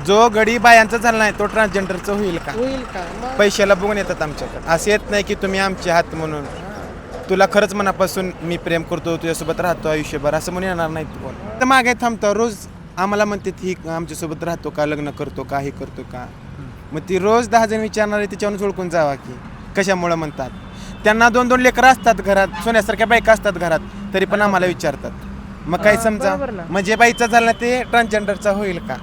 जो गडी बायांचा झाला नाही तो ट्रान्सजेंडरचं होईल का? होईल का मग? पैशाला बघून येतात आमच्याकडे. असं येत नाही की तुम्ही आमचे आहात म्हणून. तुला खरंच मनापासून मी प्रेम करतो, तुझ्यासोबत राहतो आयुष्यभर असं म्हणून येणार नाही कोण. तर मागे थांबतो रोज आम्हाला म्हणते ही आमच्यासोबत राहतो का, लग्न करतो का, हे करतो का. मग ती रोज 10 जण विचारणार आहे, तिच्यावरून ओळखून जावा की कशामुळं म्हणतात. त्यांना 2-2 लेकरं असतात घरात, सोन्यासारख्या बायका असतात घरात, तरी पण आम्हाला विचारतात. मग काय समजा बरोबर ना. म्हणजे बाईचा झाला ते ट्रान्सजेंडरचा होईल का?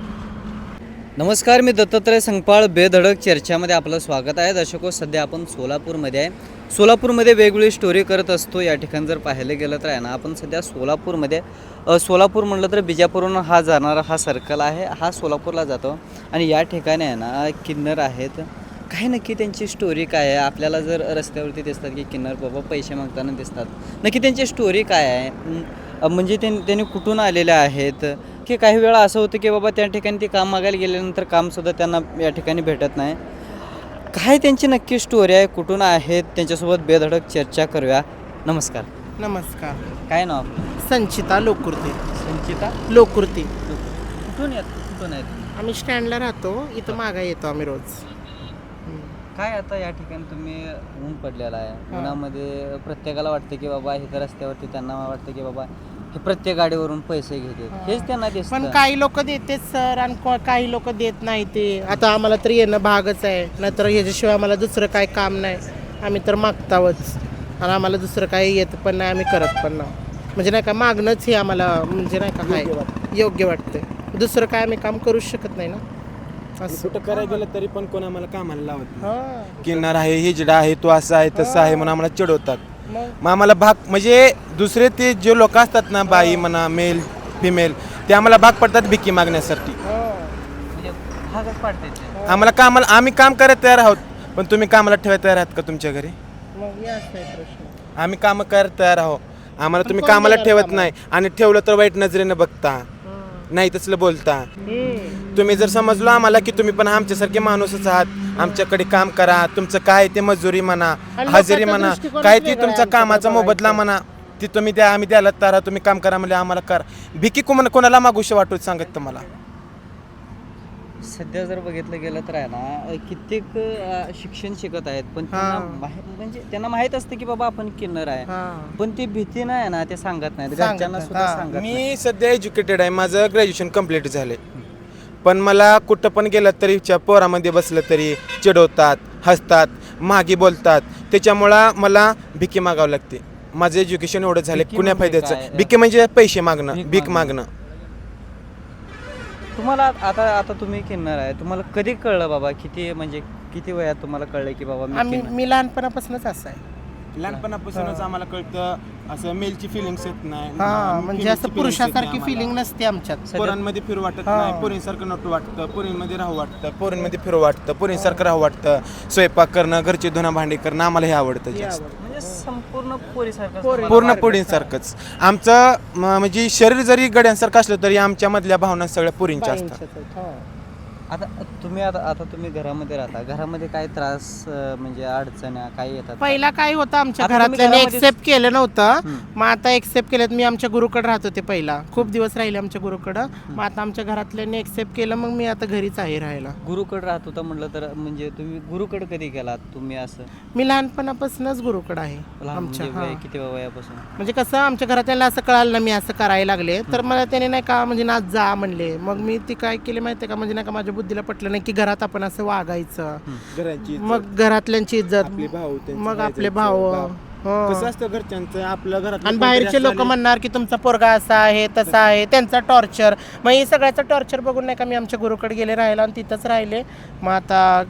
नमस्कार, मी दत्तात्रय संगपाळ. बेधडक चर्चामध्ये आपलं स्वागत आहे. दर्शको, सध्या आपण सोलापूरमध्ये आहे. सोलापूरमध्ये वेगवेगळी स्टोरी करत असतो. या ठिकाणी जर पाहायला गेलं तर आहे ना, आपण सध्या सोलापूरमध्ये सोलापूर म्हटलं तर बिजापूरहून हा जाणारा हा सर्कल आहे, हा सोलापूरला जातो. आणि या ठिकाणी आहे ना किन्नर आहेत. काय नक्की त्यांची स्टोरी काय आहे? आपल्याला जर रस्त्यावरती दिसतात की किन्नर बाबा पैसे मागताना दिसतात, नक्की त्यांची स्टोरी काय आहे, म्हणजे त्यांनी कुठून आलेले आहेत, की काही वेळा असं होतं की बाबा त्या ठिकाणी ते काम मागायला गेल्यानंतर कामसुद्धा त्यांना या ठिकाणी भेटत नाही. काय त्यांची नक्की स्टोरी आहे, कुठून आहेत, त्यांच्यासोबत बेधडक चर्चा करूया. नमस्कार. नमस्कार. काय नाव आपलं? संचिता लोकुर्ती. संचिता लोकुर्ती. कुठून आहेत? आम्ही स्टँडला राहतो, इथं मागा येतो आम्ही रोज. काय आता या ठिकाणी तुम्ही ऊन पडलेला आहे, उन्हामध्ये प्रत्येकाला वाटतं की बाबा इथं रस्त्यावरती त्यांना वाटतं की बाबा हे प्रत्येक गाडीवरून पैसे घेतात, हेच त्यांना पण दिसतं. काही लोक देतेच सर आणि काही लोक देत नाही. ते आता आम्हाला तर येणं भागच आहे, नाहीतर ह्याच्याशिवाय आम्हाला दुसरं काही काम नाही. आम्ही तर मागतावच आणि आम्हाला दुसरं काही येत पण नाही, आम्ही करत पण नाही. म्हणजे नाही का मागणंच हे आम्हाला म्हणजे नाही का काय योग्य वाटतं. दुसरं काय आम्ही काम करूच शकत नाही ना. असं कुठं करायला गेलं तरी पण कोण आम्हाला कामाला लावत नाही. हां. किन्नर आहे, हिजडा आहे, तो असं आहे तसं आहे म्हणून आम्हाला चिडवतात. मग मग आम्हाला भाग म्हणजे दुसरे ते जे लोक असतात ना, बाई म्हणा मेल फिमेल, ते आम्हाला भाग पडतात भिकी मागण्यासाठी. म्हणजे भागच पाडते ते. आम्हाला कामाला आम्ही काम करायला तयार आहोत, पण तुम्ही कामाला ठेवायला तयार आहात का तुमच्या घरी? मग हे असं आहे प्रश्न. आम्ही कामं करायला तयार आहोत, आम्हाला पण तुम्ही कोण कामाला देणार ठेवत कामाला? नाही आणि ठेवलं तर वाईट नजरेनं बघता, नाही तसलं बोलता. तुम्ही जर समजलो आम्हाला की तुम्ही पण आमच्यासारखे माणूसच आहात, आमच्याकडे काम करा, तुमचं काय ते मजुरी म्हणा, आणि हजेरी लोकांचा म्हणा, दृष्टिकोनच काय ते वेगळा तुमचा आहे कामाचा आमच्याकडे मोबदला बघायचं. म्हणा, ती तुम्ही द्या, आम्ही द्यायला तयार आहोत. तुम्ही काम करा म्हणजे आम्हाला करा. भिकी कोणाला मागूशी वाटू सांगत तुम्हाला. सध्या जर बघितलं गेलं तर आहे ना कित्येक शिक्षण शिकत आहेत, पण त्यांना म्हणजे त्यांना माहित असतं की बाबा आपण किन्नर आहे, पण ती भीती नाही ना, ते सांगत नाहीत, सांगत घरच्यांना नाहीत. सुद्धा सांगत नाही. मी सध्या एज्युकेटेड आहे, माझं ग्रॅज्युएशन कम्प्लीट झाले, पण मला कुठं पण गेलं तरी पोरामध्ये बसलं तरी चिडवतात, हसतात, मागे बोलतात. त्याच्यामुळं मला भिकी मागावं लागते. माझं एज्युकेशन एवढं झालं, भिकी कुण्या म्हणजे फायद्याचं? काय? भिकी म्हणजे पैसे मागणं, भीक भीक मागणं. तुम्हाला आता तुम्ही किन्नर आहे, तुम्हाला कधी कळलं बाबा, किती वयात तुम्हाला कळलं की बाबा मी किन्नर? मी लहानपणापासूनच असं आहे. लहानपणापासूनच आम्हाला कळतं असं मेलची फिलिंग्स येत नाही, म्हणजे असं पुरुषासारखी फिलिंग नसते आमच्यात. पोरांमध्ये फिरू वाटत नाही, पोरींसारखं नटू वाटतं, पोरींमध्ये राहू वाटतं, पोरींमध्ये फिरू वाटतं, पोरींसारखं राहू वाटतं. स्वयंपाक करणं, घरची धुणं भांडी करणं आम्हाला हे आवडतं जास्त. म्हणजे संपूर्ण पोरीसारखं पूर्ण पोरींसारखंच आमचं म्हणजे शरीर जरी गड्यांसारखं असलं तरी आमच्या मधल्या भावना सगळ्या पोरींच्या असतात. आता तुम्ही घरामध्ये राहता, घरामध्ये काय त्रास म्हणजे अडचण्या काय येतात? पहिला काय होतं आमच्या आता तुम्ही घरातल्याने घरामध्ये- एक्सेप्ट केलं नव्हतं. मग आता एक्सेप्ट केलं. मी आमच्या गुरुकडे राहत होते पहिला, खूप दिवस राहिले आमच्या गुरुकडं. मग आता आमच्या घरातल्याने एक्सेप्ट केलं, मग मी आता घरीच आहे राहायला. गुरुकडे राहत होता म्हटलं तर म्हणजे तुम्ही गुरुकडे कधी गेलात तुम्ही? असं मी लहानपणापासूनच गुरुकडे आहे लहान आमच्या. म्हणजे किती वयापासून? म्हणजे कसं आमच्या घरातल्याला असं कळालं ना मी असं करायला लागले, तर मला त्याने नाही का म्हणजे ना जा म्हणले. मग मी ती काय केली माहिती आहे का, म्हणजे नाही का माझ्या बुद्धीला पटलं नाही की घरात आपण असं वागायचं. घरांची मग घरातल्यांची इज्जत, आपले भाऊ, त्यांचं मग आपले जायचं, भाऊ, बाप. हो. कसं असतं घरच्यांचं आपल्या घरात, आणि बाहेरचे लोक म्हणणार की तुमचा पोरगा असा आहे तसा आहे, त्यांचा टॉर्चर. मग हे सगळ्याचं टॉर्चर बघून नाही का मी आमच्या गुरुकडे गेले राहायला आणि तिथंच राहिले. मग आता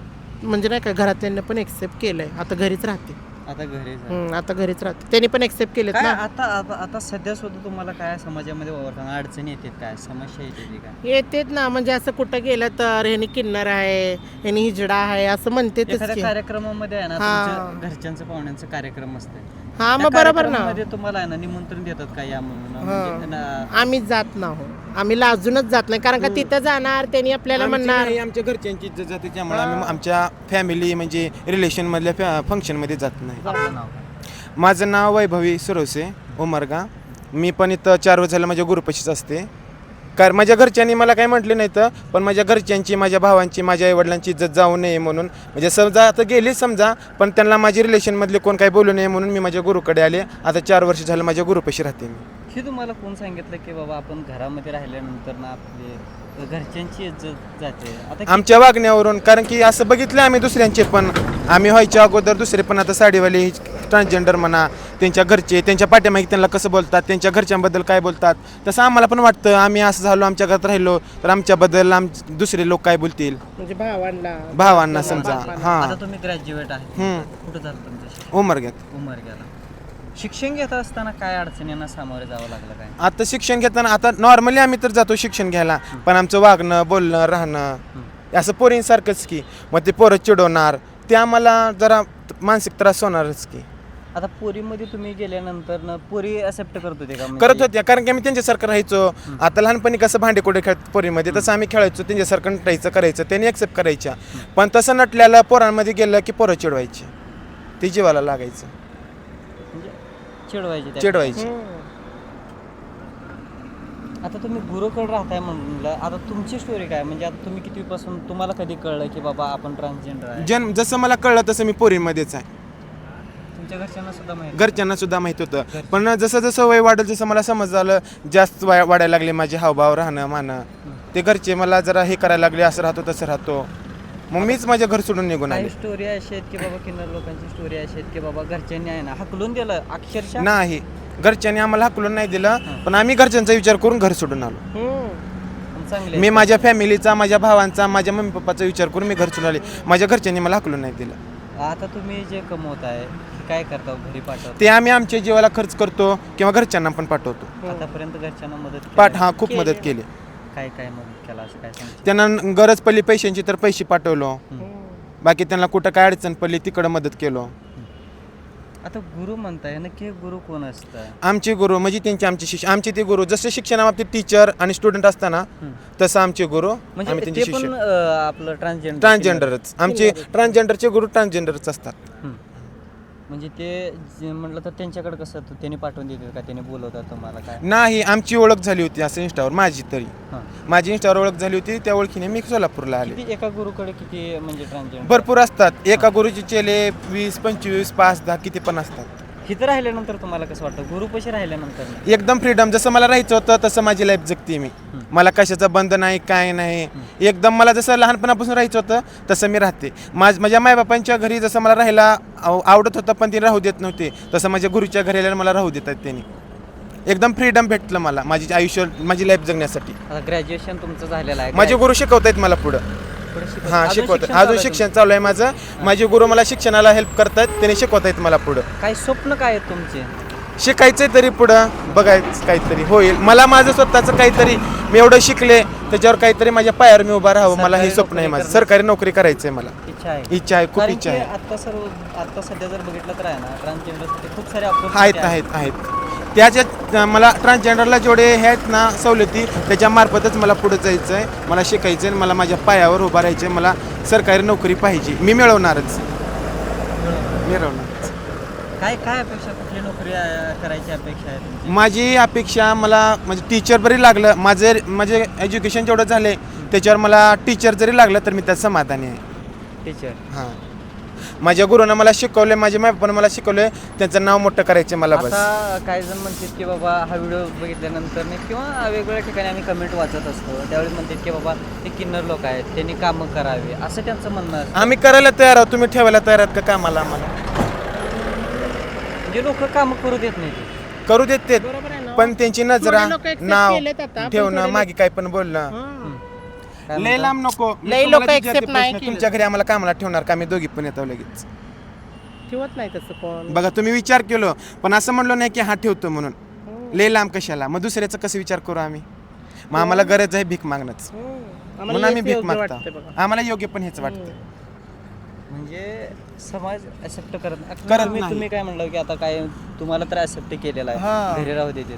म्हणजे नाही का घरातल्यांनी पण एक्सेप्ट केलंय, आता घरीच राहते. आता घरी आता घरीच राहते, त्यांनी पण एक्सेप्ट केलेत काय ना. आता सध्या सुद्धा तुम्हाला काय समाजामध्ये वावरताना अडचणी येतात, काय समस्या येते काय? येतेच ना, म्हणजे असं कुठं गेलं तर ह्यानी किन्नर आहे, ह्यानी हिजडा आहे असं म्हणतेच एखाद्या की. कार्यक्रमामध्ये आहे ना, हा. तुमच्या घरच्यांचं पाहुण्यांचं कार्यक्रम असते, हा मग बरोबर ना. मध्ये तुम्हाला आहे ना निमंत्रण देतात का या म्हणून? म्हणजे ना- आम्ही जात नाही, आम्ही लाजूनच जात नाही, कारण का तिथं जाणार त्यांनी आपल्याला म्हणणार. आमच्या घरच्यांची इज्जत जाते, त्यामुळे आम्ही आमच्या फॅमिली म्हणजे रिलेशन मधल्या फंक्शन मध्ये जात नाही. आपलं नाव काय? माझं नाव वैभवी सुरवसे, उमरगा. मी पण इथं 4 वर्ष झालं माझ्या गुरुपाशीच असते. कारण माझ्या घरच्यांनी मला काही म्हटले नाही तर पण माझ्या घरच्यांची माझ्या भावांची माझ्या आईवडिलांची इज्जत जाऊ नये म्हणून म्हणजे समजा आता गेली समजा पण त्यांना माझी रिलेशनमधले कोण काही बोलू नये म्हणून मी माझ्या गुरुकडे आले. आता 4 वर्ष झालं माझ्या गुरुपाशी राहते मी. हे तुम्हाला कोण सांगितलं की बाबा आपण घरामध्ये राहिल्यानंतर ना आपले घरच्यांची इज्जत जाते? आता आमच्या वागण्यावरून, कारण की असं बघितलं आम्ही दुसऱ्यांचे पण, आम्ही व्हायच्या अगोदर दुसरे पण आता साडीवाले ट्रान्सजेंडर म्हणा, त्यांच्या घरचे त्यांच्या पाठीमागे त्यांना कसं बोलतात, त्यांच्या घरच्यांबद्दल काय बोलतात, तसं आम्हाला पण वाटतं आम्ही असं झालो आमच्या घरात राहिलो तर आमच्याबद्दल दुसरे लोक काय बोलतील, म्हणजे भावांना समजा. हां, आता तुम्ही ग्रॅज्युएट आहे, कुठं झालं तुमचं शिक्षण? उमरग्यात. उमरग्याला. शिक्षण घेत असताना काय अडचणींना सामोरे जावं लागलं काय? आता शिक्षण घेताना आता नॉर्मली आम्ही तर जातो शिक्षण घ्यायला, पण आमचं वागणं बोलणं राहणं असं पोरींसारखंच की, मग ते पोरं चिडवणार, ते आम्हाला जरा मानसिक त्रास होणारच की. आता पोरीमध्ये तुम्ही गेल्यानंतर ना पोरी ॲक्सेप्ट करत होते का? करत होत्या, कारण की आम्ही त्यांच्यासारखं राहायचो. आता लहानपणी कसं भांडेकोडे खेळत पोरीमध्ये तसं आम्ही खेळायचो, त्यांच्यासारखं नटायचं करायचं, त्यांनी ॲक्सेप्ट करायच्या. पण तसं नटल्याला पोरांमध्ये गेलं की पोरं चिडवायची, ती जीवाला लागायचं, म्हणजे चिडवायचे चिडवायची. आता तुम्ही गुरुकडे राहताय म्हणलं, आता तुमची स्टोरी काय? म्हणजे आता तुम्ही कितवीपासून तुम्हाला कधी कळलं की बाबा आपण ट्रान्सजेंडर आहे? जसं मला कळलं तसं मी पोरीमध्येच आहे. तुमच्या घरच्यांना सुद्धा माहिती? घरच्यांना सुद्धा माहित होतं, पण जसं जसं वय वाढलं जसं मला समज झालं, जास्त वाढायला लागले माझे हावभाव राहणं मानं, ते घरचे मला जरा हे करायला लागले, असं राहतो तसं राहतो, मग मीच माझ्या घर सोडून निघून आले. काही स्टोरी अशी आहेत की बाबा किन्नर लोकांची स्टोरी अशी आहेत की बाबा घरच्यांनी आहे ना हकलून दिलं अक्षरशः? नाही, घरच्यांनी आम्हाला हाकलून नाही दिलं, पण आम्ही घरच्यांचा विचार करून घर सोडून आलो. चांगले. मी माझ्या फॅमिलीचा, माझ्या भावांचा, माझ्या मम्मी पप्पाचा विचार करून मी घर सोडून आले. माझ्या घरच्यांनी मला हाकलून नाही दिलं. आता तुम्ही जे कमवत आहे काय करता, घरी पाठवता? ते आम्ही आमच्या जीवाला खर्च करतो किंवा घरच्यांना पण पाठवतो. आतापर्यंत घरच्यांना मदत हा खूप मदत केली. काय काय मदत केला असं काय सांगता? त्यांना गरज पडली पैशांची तर पैसे पाठवलो, बाकी त्यांना कुठं काय अडचण पडली तिकडं मदत केलो. आता गुरु म्हणताय, नक्की गुरु कोण असतं? आमचे गुरु म्हणजे आमचे ते गुरु जसे शिक्षणाबाबतीत टीचर आणि स्टुडंट असताना तसं आमचे गुरु म्हणजे आम्ही ते त्यांचे पण शिष्य. आपलं ट्रान्सजेंडरच आमचे ट्रान्सजेंडरचे गुरु ट्रान्सजेंडरच असतात. म्हणजे ते म्हटलं तर त्यांच्याकडे कसं त्यांनी पाठवून देतात का, त्यांनी बोलवतात तुम्हाला काय? नाही, आमची ओळख झाली होती असं इंस्टावर, माझी इंस्टावर ओळख झाली होती, त्या ओळखीने मी सोलापूरला आले. किती एका गुरुकडे किती म्हणजे ट्रान्सजेंडर? भरपूर असतात, एका गुरुचे चेले 20, 25, 5, 10 किती पण असतात. इथं राहिल्यानंतर तुम्हाला कसं वाटतं गुरुपाशी राहिल्यानंतर? एकदम फ्रीडम, जसं मला राहायचं होतं तसं माझी लाईफ जगते मी. मला कशाचा बंद नाही, काय नाही, एकदम मला जसं लहानपणापासून राहायचं होतं तसं मी राहते. माझ्या मायबापांच्या घरी जसं मला राहायला आवडत होतं पण ते राहू देत नव्हते, तसं माझ्या गुरुच्या घरी आल्याला मला राहू देतात त्यांनी. एकदम फ्रीडम भेटलं मला माझी आयुष्य, माझी लाईफ जगण्यासाठी. आता ग्रॅज्युएशन तुमचं झालेलं आहे, माझे गुरु शिकवतायत मला पुढं. हां, शिकवतात, अजून शिक्षण चालू आहे माझं. माझे गुरु मला शिक्षणाला हेल्प करतात, त्यांनी शिकवतायत मला पुढं. काय स्वप्न काय आहेत तुमचे? शिकायचंय तरी पुढं बघायचं काहीतरी होईल. मला माझं स्वतःचं काहीतरी, मी एवढं शिकले त्याच्यावर काहीतरी माझ्या पायावर मी उभा राहावं, मला हे स्वप्न आहे माझं. सरकारी नोकरी करायचंय मला, इच्छा आहे, खूप इच्छा आहे. आता सध्या जर बघितलं तर आहे ना ट्रान्सजेंडरसाठी खूप सारे आहेत. त्याच्यात मला ट्रान्सजेंडरला जेवढे हे आहेत ना सवलती, त्याच्यामार्फतच मला पुढे जायचं आहे, मला शिकायचं आहे, मला माझ्या पायावर उभा राहायचं आहे, मला सरकारी नोकरी पाहिजे, मी मिळवणारच. काय काय अपेक्षा, कुठली नोकरी करायची अपेक्षा आहे तुमची? माझी अपेक्षा, मला म्हणजे टीचर जरी लागलं, माझे एज्युकेशन जेवढं झाले त्याच्यावर मला टीचर जरी लागलं तर मी त्यात समाधानी आहे. टीचर? हां, माझ्या गुरुनं मला शिकवले, माझ्या मायबापानं मला शिकवले, त्यांचं नाव मोठं करायचे मला. बस आता काही जण म्हणतात की बाबा हा व्हिडिओ बघितल्यानंतर किंवा वेगवेगळ्या ठिकाणी आम्ही कमेंट वाचत असतो, त्यावेळी म्हणतात की बाबा ते किन्नर लोक आहेत, त्यांनी कामं करावी, असं त्यांचं म्हणणं असतं. आम्ही करायला तयार आहोत, तुम्ही ठेवायला तयार आहात का कामाला? आम्हाला जे लोक कामं करू देत नाही करू देत, पण त्यांची नजरा, थोडे लोकं accept नाव केलेत आता, पण ठेवणं, थोडे मागे काय पण बोलणं, लय लांब नको. लय मी लोकं तुम्हाला accept विचारते नाही प्रश्न, केलं. तुमच्या घरी आम्हाला कामाला ठेवणार का? आम्ही दोघी पण येतो लगेच. ठेवत नाही तसं कोण. बघा, तुम्ही विचार केलो पण असं म्हणलो नाही की हा ठेवतो म्हणून. लय लांब कशाला? मग दुसऱ्याचं कसं विचार करू आम्ही? मग आम्हाला गरज आहे भीक मागणंच, म्हणून आम्ही भीक मागतो. आम्हाला योग्य पण हेच वाटतं. म्हणजे समाज ऍक्सेप्ट करत नाही. तुम्ही काय म्हणलं की आता काय तुम्हाला तर ऍक्सेप्ट केलेला हां. आहे, घरी राहू देते.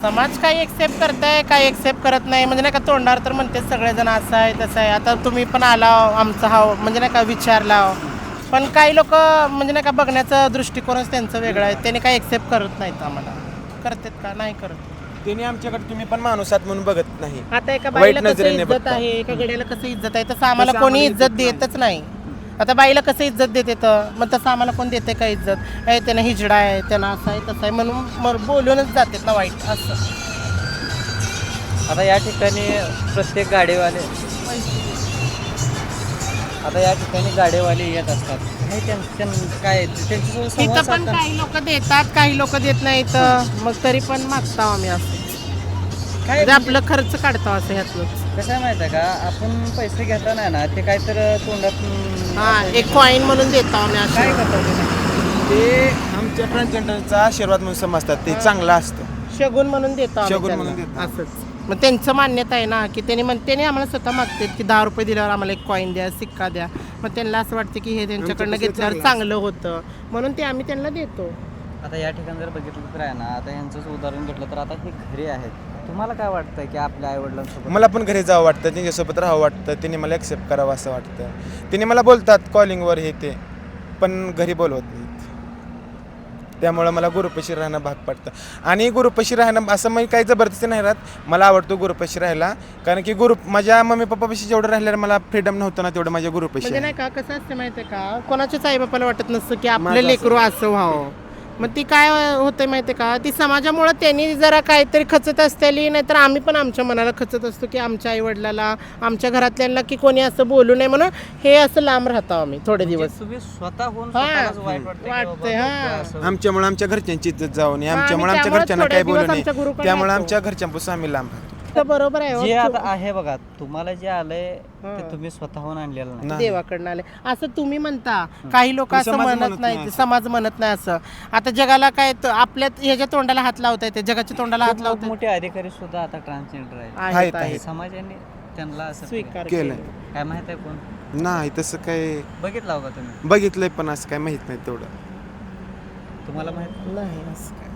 समाज काही एक्सेप्ट करताय, काही एक्सेप्ट करत नाही, म्हणजे नाही का तोंडावर तर म्हणते सगळेजण असं आहे तसं आहे. आता तुम्ही पण आला आमचा हा म्हणजे नाही का विचारला, पण काही लोक म्हणजे नाही का बघण्याचा दृष्टिकोनच त्यांचं वेगळं आहे, त्यांनी काही एक्सेप्ट करत नाहीत. आम्हाला करतात का? नाही करत. त्यांनी आमच्याकडे तुम्ही पण माणूस आहात म्हणून बघत नाही. आता एका वाईट बाईला कसं नजरेने इज्जत बघतात. आहे, एका गड्याला कसं इज्जत आहे, तसं आम्हाला तसं कोणी आम्हाला इज्जत इज्जत देतच नाही. आता बाईला कसं इज्जत देते तर मग तसं आम्हाला कोण देते का इज्जत? त्यानं हिजडा आहे, त्यानं असं आहे तसं आहे म्हणून बोलूनच जातात ना वाईट असं. आता या ठिकाणी प्रत्येक गाडीवाले आता या ठिकाणी गाडीवाले येत असतात. हे काय त्यांच्यासोबत संवाद इथं पण साधताना- काही लोक देतात, काही लोक देत नाही तर मग तरी पण मागतो आम्ही असं. काय म्हणजे आपलं खर्च काढतो असं ह्यातलं. कसं आहे माहिती आहे का, आपण पैसे घेताना ना ते काय तर तोंडात हा, एक कॉईन म्हणून देतो आम्ही असं. काय करतो ते आमच्या ट्रान्सजेंडरचा आशीर्वाद म्हणून समजतात. ते चांगलं असतं. शगुन म्हणून देतो आम्ही शगुन त्यांना. म्हणून देतो. असंच मग त्यांचं मान्यता आहे ना की त्यांनी आम्हाला स्वतः मागतात की 10 रुपये दिल्यावर आम्हाला एक कॉईन द्या, सिक्का द्या. मग त्यांना असं वाटतं की हे त्यांच्याकडनं आमच्यापासून घेतल्यावर चांगलं चांगलं होतं म्हणून ते आम्ही त्यांना देतो. आता या ठिकाणी जर बघितलं तर आहे ना, आता यांचंच उदाहरण घेतलं तर आता हे घरी आहेत. तुम्हाला काय वाटतं की आपल्या आईवडिलांसोबत मला पण घरी जावं वाटतं, त्यांच्यासोबत राहावं वाटतं, त्यांनी मला ॲक्सेप्ट करावं असं वाटतं. त्यांनी मला बोलतात कॉलिंगवर हे ते, पण घरी बोलवत नाहीत. त्यामुळं मला गुरुपाशी राहणं भाग पडतं. आणि गुरुपाशी राहणं असं मी काही जबरदस्ती नाही राहत. मला आवडतो गुरुपाशी राहायला, कारण की माझ्या मम्मी पप्पापाशी जेवढं राहिल्यावर मला फ्रीडम नव्हतं ना तेवढं माझ्या गुरुपाशी म्हणजे आहे. नाही का, कसं असतं माहिती आहे का, कोणाच्याच आईबापाला वाटत नसतं की आपलं माझं लेकरू असं व्हावं. मग ती काय होतं माहिती आहे का, ती समाजामुळं त्यांनी जरा काहीतरी खचत असतेली, नाहीतर आम्ही पण आमच्या मनाला खचत असतो की आमच्या आईवडिलाला, आमच्या घरातल्यांना की कोणी असं बोलू नये म्हणून हे असं लांब राहतो आम्ही थोडे दिवस. म्हणजे तुम्ही स्वतःहून हा. स्वतःलाच वाईट वाटतंय की वाटतंय, बाबा हा. लोकं असं- आमच्यामुळे आमच्या घरच्यांची इज्जत जाऊ नये, आम्ही आमच्यामुळे आमच्या त्यामुळे घरच्यांना थोडे काही बोलू दिवस नये, आमच्या गुरुकडे त्यामुळे राहतो. आमच्या घरच्यांपासून आम्ही लांब राहतो. तर बरोबर आहे हो. जे आता आहे बघा, तुम्हाला जे आलंय ते हा. तुम्ही स्वतःहून आणलेलं नाही. नाही. देवाकडनं आले असं तुम्ही म्हणता. काही लोक पण असं समाज म्हणत म्हणत नाही, नाही. समाज म्हणत नाही असं. आता जगाला काय आपल्या ह्याच्या तोंडाला हात लावता येते, जगाच्या तोंडाला हात खूप लावता मोठे अधिकारी सुद्धा आता ट्रान्सजेंडर आहेत. आहेत, आहेत, आहेत. आहेत. समाजाने त्यांना असं स्वीकार केलंय. केलं. काय माहित आहे कोण नाही तसं काही बघितलं का तुम्ही? बघितलंय, पण असं काही माहित नाही तेवढं. तुम्हाला माहित नाही असं काय.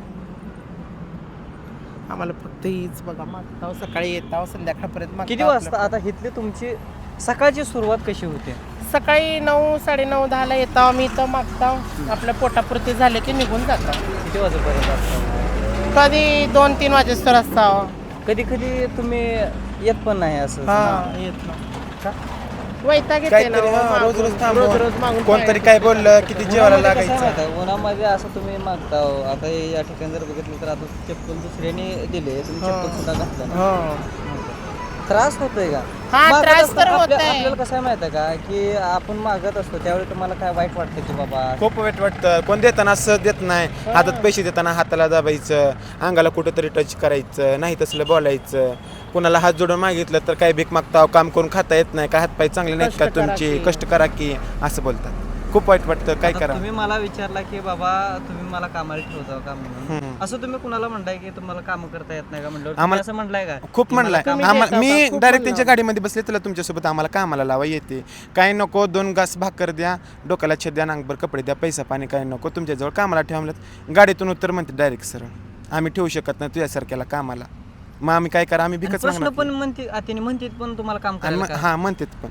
आम्हाला फक्त हीच बघा, मागताव सकाळी येताव संध्याकाळपर्यंत मागताव किती वाजता आता इथली तुमची सकाळची सुरुवात कशी होते? सकाळी 9, 9:30, 10ला येताव आम्ही इथं मागताव. आपल्या पोटापुरती झाले की निघून जातो. किती वाजेपर्यंत असतं? कधी 2-3 वाजेस्तर असताव. कधी कधी तुम्ही येत पण नाही असं. हा, येत ना. वैताग येते ना, काहीतरी मागून. रोज रोज रोज थांबून मागून कोणतरी खायचं. काय बोललं किती जेवायला उन्हामध्ये कसं आहे लागायचं. माहिती आहे? उन्हामध्ये असं तुम्ही मागता हो. आता या ठिकाणी जर बघितलं तर आता चप्पल दुसऱ्याने दिले, तुम्ही चप्पल सुद्धा घातलं नाही. हो. त्रास होतोय का? हा, मागत त्रास असतो- तर आपल्या- होतोय. आपल्याला कसं आहे माहिती आहे का, की आपण मागत असतो त्यावेळी तुम्हाला काय वाईट वाटतं की बाबा खूप वाईट वाटतं. कोण देताना असं देत नाही. हातात पैसे देताना हाताला दाबायचं, अंगाला कुठंतरी टच करायचं, नाही तसलं बोलायचं. कुणाला हात जोडून मागितलं तर काय भीक मागता, काम करून खाता येत नाही का, हातपाय चांगले नाहीत का कष्ट करा तुमचे, की. कष्ट करा की असं बोलतात. खूप वाईट वाटतं. काय आता करा. तुम्ही मला विचारला की बाबा तुम्ही मला कामाला ठेवता का म्हणून, असं तुम्ही कुणाला म्हणताय की तुम्हाला काम करता येत नाही का म्हणलं, आम्हाला- असं म्हणलाय का? खूप की मला म्हणलाय. काम- तुम्ही देता मी का? खूप डायरेक्ट म्हणलं. त्यांच्या गाडीमध्ये बसले, तुला तुमच्यासोबत आम्हाला कामाला लावा येते. काय नको, 2 घास भाकर द्या, डोक्याला छेद द्या, नांगभर कपडे द्या, पैसा पाणी काय नको, तुमच्याजवळ कामाला ठेवा म्हणलं. गाडीतून उत्तर म्हणते डायरेक्ट सर, आम्ही ठेवू शकत नाही तुझ्यासारख्याला कामाला. मग आम्ही काय करा, आम्ही आणि भिकच प्रश्न मागणार पण नाही. म्हणते त्यांनी म्हणते पण तुम्हाला काम आणि करायला का? हां म्हणतात पण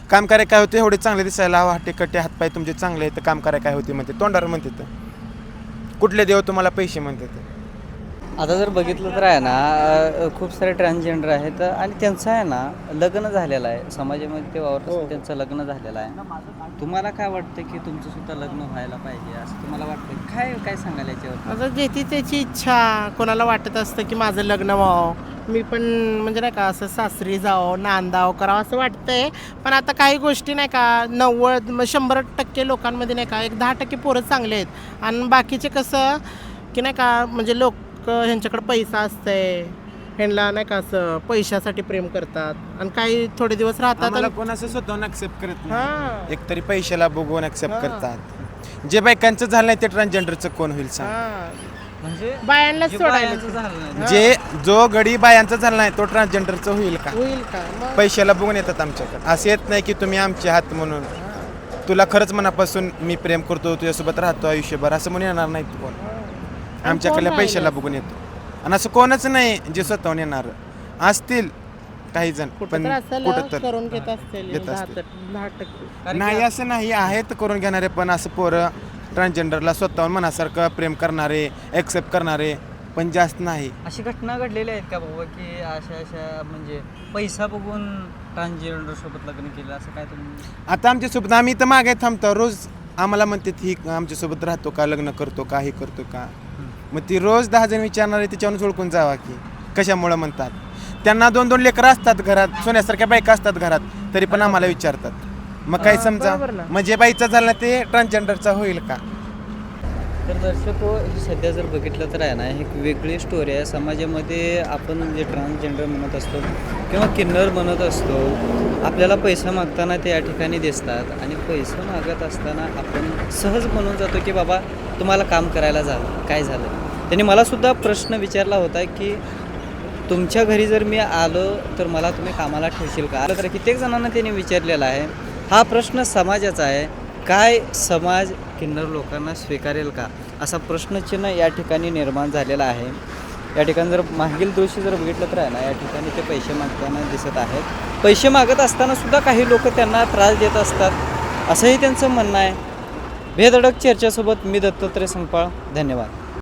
काम करायला काय होते, एवढे चांगले दिसायला हाटे कट्टे हातपाय तुमचे चांगले आहेत, तर काम करायला काय होते म्हणते, तोंडावर म्हणतात. कुठले देव तुम्हाला पैसे म्हणतात. आता जर बघितलं तर आहे ना, खूप सारे ट्रान्सजेंडर आहेत आणि त्यांचं आहे ना लग्न झालेलं आहे, समाजामध्ये ते वावरत असतात, त्यांचं लग्न झालेलं आहे. तुम्हाला काय वाटतं की तुमचं सुद्धा लग्न व्हायला पाहिजे असं तुम्हाला वाटतं? काय काय सांगाल याच्यावर? आता ज्याची त्याची इच्छा, कोणाला वाटत असतं की माझं लग्न व्हावं, मी पण म्हणजे नाही का असं सासरी जावं, नांदावं करावं असं वाटतंय. पण आता काही गोष्टी नाही का 100% लोकांमध्ये नाही का 10% पोरं चांगले आहेत आणि बाकीचे कसं की नाही का म्हणजे लोक ह्यांच्याकडे पैसा असतंय, ह्यांना नाही का असं पैशासाठी प्रेम करतात आणि काही थोडे दिवस राहतात आम्हाला आणि- कोण असं स्वतःहून ऍक्सेप्ट करत हां. नाही. एकतरी पैशाला बघून ऍक्सेप्ट हां. करतात. जे बायकांचं झालं नाही ते ट्रान्सजेंडरचं कोण होईल सांग. हां. म्हणजे बायांनाच जे सोडायला बायांचं झालं नाही. जे जो गडी बायांचा झाला नाही तो ट्रान्सजेंडरचं होईल का? होईल का मग? पैशाला बघून येतात आमच्याकडे. असं येत नाही की तुम्ही आमचे हात म्हणून, तुला खरंच मनापासून मी प्रेम करतो, तुझ्यासोबत राहतो आयुष्यभर असं म्हणून येणार नाही कोण. आमच्याकडल्या कोण पैशाला बघून येतो. आणि असं कोणच नाही जे स्वतःहून येणार. असतील काही जण, कुठं पण तर असेल कुठं तर करून घेत असतील घेत 10%. कारण नाही की असं नाही, आहेत करून घेणारे, पण असं पोरं ट्रान्सजेंडरला स्वतःहून मनासारखं प्रेम करणारे, ॲक्सेप्ट करणारे पण जास्त नाही. अशी घटना घडलेल्या आहेत का बाबा की अशा म्हणजे पैसा बघून ट्रान्सजेंडर सोबत लग्न केलं असं काय तुम्ही? आता आमच्यासोबत आम्ही इथं मागे थांबतो, रोज आम्हाला म्हणते ही आमच्यासोबत राहतो का, लग्न करतो का, हे करतो का. मग ती रोज 10 जण विचारणार आहे, त्याच्यावरून ओळखून जावा की कशामुळं म्हणतात. त्यांना 2-2 लेकरं असतात घरात, सोन्यासारख्या बायका असतात घरात, तरी पण आम्हाला विचारतात. मग काय समजा बरोबर ना. म्हणजे बाईचा झाला ते ट्रान्सजेंडरचा होईल का. तर दर्शको, सध्या जर बघितलं तर आहे ना, एक वेगळी स्टोरी आहे. समाजामध्ये आपण जे ट्रान्सजेंडर म्हणत असतो किंवा किन्नर म्हणत असतो, आपल्याला पैसा मागताना ते या ठिकाणी दिसतात आणि पैसा मागत असताना आपण सहज म्हणून जातो की बाबा तुम्हाला काम करायला झालं, काय झालं. त्यांनी मलासुद्धा प्रश्न विचारला होता की तुमच्या घरी जर मी आलो तर मला तुम्ही कामाला ठेवशील का. आलं तर कित्येक जणांना त्यांनी विचारलेला आहे. हा प्रश्न समाजाचा आहे. काय समाज किन्नर लोकांना स्वीकारेल का, असा प्रश्नचिन्ह या ठिकाणी निर्माण झालेला आहे. या ठिकाणी जर मागील दृश्य जर बघितलं तर आहे ना, या ठिकाणी ते पैसे मागताना दिसत आहेत. पैसे मागत असताना सुद्धा काही लोक त्यांना त्रास देत असतात, असंही त्यांचं म्हणणं आहे. बेधडक चर्चेसोबत मी दत्तात्रय संगपाळ. धन्यवाद.